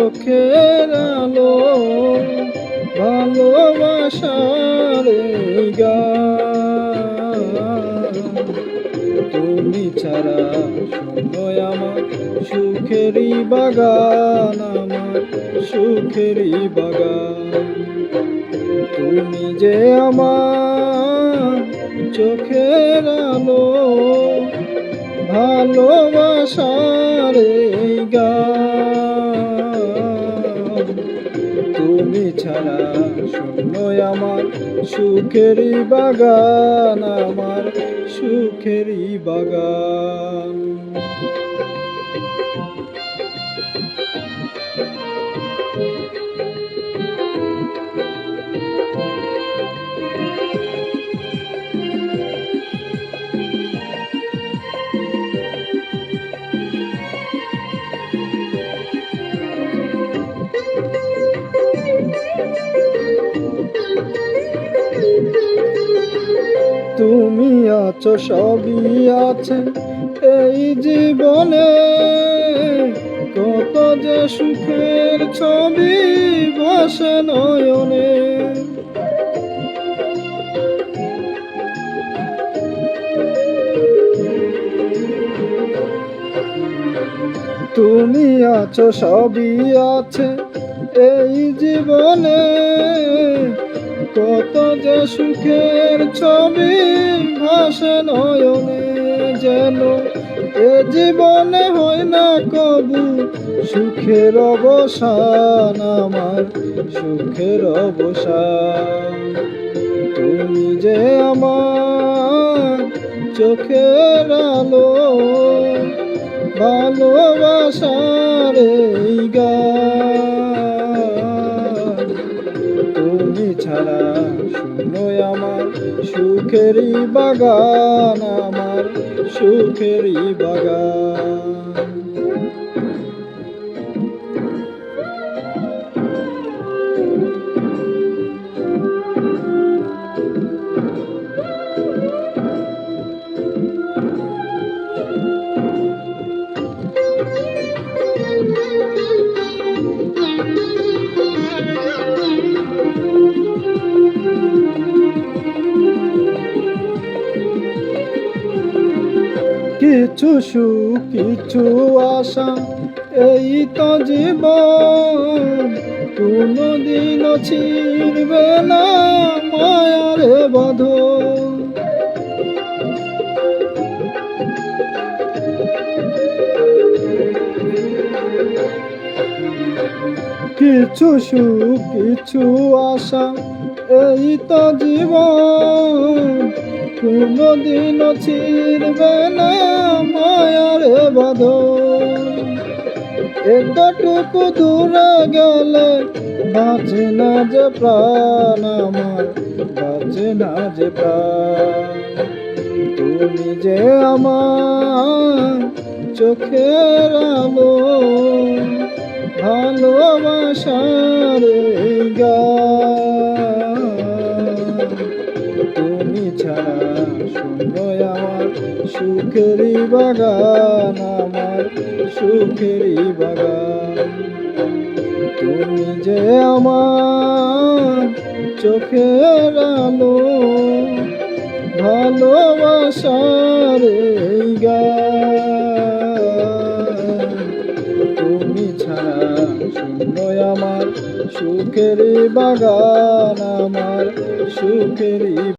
চোখের আলো ভালোবাসার এই গান। তুমি ছাড়া শূন্য আমার সুখেরই বাগান, আমার সুখেরই বাগান। তুমি যে আমার চোখের আলো ভালোবাসার এই গান। তুমি ছাড়া শূন্য আমার সুখেরই বাগান, আমার সুখেরই বাগান। তুমি আছো সবই আছে এই জীবনে, কত যে সুখের ছবি ভাসে নয়নে। তুমি আছো সবই আছে এই জীবনে, কত যে সুখের ছবি ভাসে নয়নে। যেন এ জীবনে হয় না কবু সুখের অবসান, আমার সুখের অবসান। তুমি যে আমার চোখের আলো ভালোবাসার এই গান। তুমি ছাড়া শূন্য আমার সুখেরই বাগান, আমার সুখেরই বাগান। কিছু সুখ কিছু আশা এই তো জীবন, কোনদিনও ছিড়বে না মায়ার বাঁধন। কিছু সুখ কিছু আশা এই তো জীবন, কোনদিনও ছিড়বে না মায়ার বাঁধন। এতটুকু দূরে গেলে বাঁচে না যে প্রাণ, আমার বাঁচে না যে প্রাণ। তুমি যে আমার চোখের আলো ভালোবাসার এই গান। তুমি ছাড়া শূন্য আমার সুখেরই বাগান, আমার সুখেরই বাগান। তুমি যে আমার চোখের আলো ভালোবাসার এই গান। তুমি ছাড়া শূন্য আমার সুখেরই বাগান, আমার সুখেরই